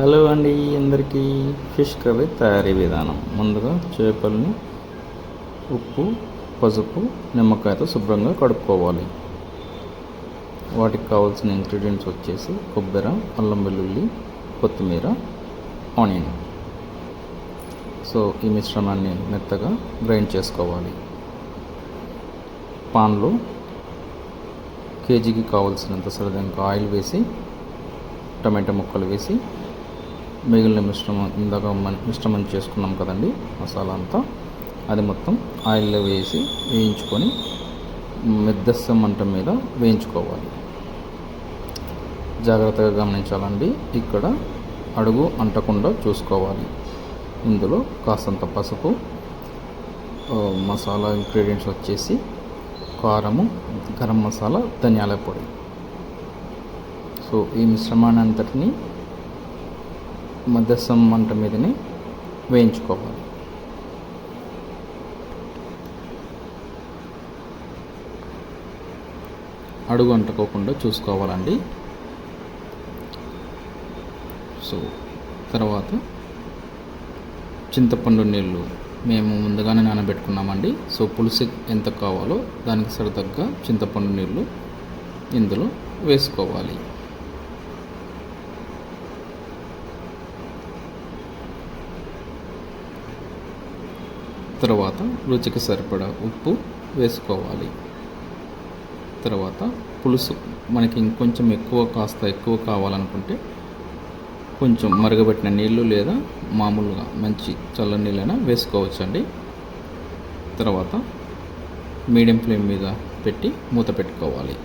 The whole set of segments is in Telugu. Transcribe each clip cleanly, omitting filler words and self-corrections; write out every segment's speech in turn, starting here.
హలో అండి అందరికీ. ఫిష్ కర్రీ తయారీ విధానం. ముందుగా చేపల్ని ఉప్పు, పసుపు, నిమ్మకాయతో శుభ్రంగా కడుక్కోవాలి. వాటికి కావాల్సిన ఇంగ్రీడియంట్స్ వచ్చేసి కొబ్బరి, అల్లం వెల్లుల్లి, కొత్తిమీర, ఆనియన్. సో ఈ మిశ్రమాన్ని మెత్తగా గ్రైండ్ చేసుకోవాలి. పాన్లో కేజీకి కావాల్సినంత సరిదంగా ఆయిల్ వేసి టమాటా ముక్కలు వేసి మిగిలిన మిశ్రమం చేసుకున్నాం కదండి మసాలా అంతా, అది మొత్తం ఆయిల్లో వేసి వేయించుకొని మెద్దస్సం మంట మీద వేయించుకోవాలి. జాగ్రత్తగా గమనించాలండి, ఇక్కడ అడుగు అంటకుండా చూసుకోవాలి. ఇందులో కాస్తంత పసుపు, మసాలా ఇంగ్రీడియంట్స్ వచ్చేసి కారము, గరం మసాలా, ధనియాల పొడి. సో ఈ మిశ్రమాన్ని అంతటిని మధ్యస్థం మంట మీదనే వేయించుకోవాలి. అడుగు అంటుకోకుండా చూసుకోవాలండి. సో తర్వాత చింతపండు నీళ్ళు మేము ముందుగానే నానబెట్టుకున్నామండి. సో పులుసు ఎంత కావాలో దానికి సరితగ్గ చింతపండు నీళ్ళు ఇందులో వేసుకోవాలి. తర్వాత రుచికి సరిపడా ఉప్పు వేసుకోవాలి. తర్వాత పులుసు మనకి ఇంకొంచెం ఎక్కువ కావాలనుకుంటే కొంచెం మరగబెట్టిన నీళ్ళు లేదా మామూలుగా మంచి చల్లని నీళ్ళైనా వేసుకోవచ్చండి. తర్వాత మీడియం ఫ్లేమ్ మీద పెట్టి మూత పెట్టుకోవాలి.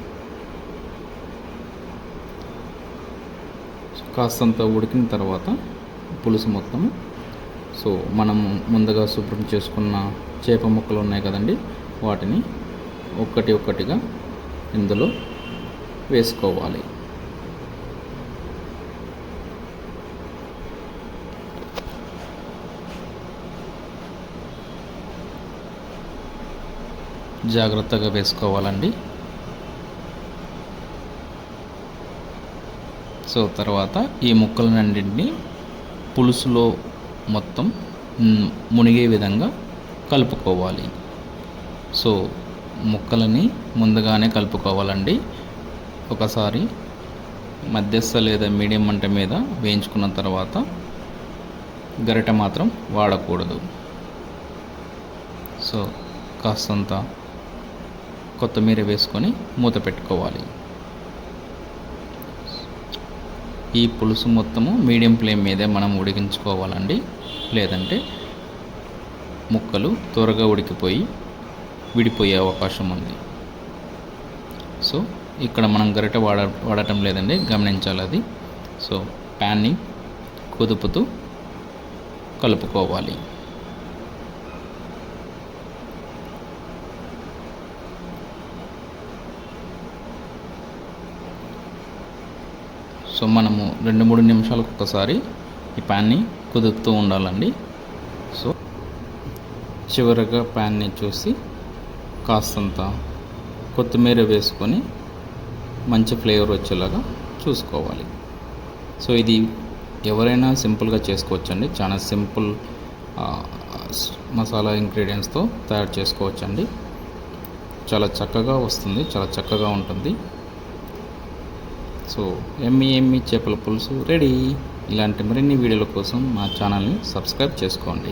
కాస్తంత ఉడికిన తర్వాత పులుసు మొత్తం, సో మనం ముందుగా శుభ్రం చేసుకున్న చేప ముక్కలు ఉన్నాయి కదండి, వాటిని ఒక్కటిగా ఇందులో వేసుకోవాలి. జాగ్రత్తగా వేసుకోవాలండి. సో తర్వాత ఈ ముక్కలన్నింటినీ పులుసులో మొత్తం మునిగే విధంగా కలుపుకోవాలి. సో ముక్కలని ముందుగానే కలుపుకోవాలండి. ఒకసారి మధ్యస్థ లేదా మీడియం మంట మీద వేయించుకున్న తర్వాత గరిట మాత్రం వాడకూడదు. సో కాస్తంత కొత్తిమీర వేసుకొని మూత పెట్టుకోవాలి. ఈ పులుసు మొత్తము మీడియం ఫ్లేమ్ మీదే మనం ఉడికించుకోవాలండి, లేదంటే ముక్కలు త్వరగా ఉడికిపోయి విడిపోయే అవకాశం ఉంది. సో ఇక్కడ మనం గరిటె వాడటం లేదండి, గమనించాలి అది. సో ప్యాన్ని కుదుపుతూ కలుపుకోవాలి. సో మనము 2-3 నిమిషాలకు ఒకసారి ఈ ప్యాన్ని కుదుపుతూ ఉండాలండి. సో చివరగా ప్యాన్ని చూసి కాస్తంత కొత్తిమీర వేసుకొని మంచి ఫ్లేవర్ వచ్చేలాగా చూసుకోవాలి. సో ఇది ఎవరైనా సింపుల్గా చేసుకోవచ్చండి. చాలా సింపుల్ మసాలా ఇంగ్రీడియంట్స్తో తయారు చేసుకోవచ్చండి. చాలా చక్కగా వస్తుంది, చాలా చక్కగా ఉంటుంది. సో ఎమ్మి చేపల పులుసు రెడీ. ఇలాంటి మరిన్ని వీడియోల కోసం మా ఛానల్ని సబ్స్క్రైబ్ చేసుకోండి.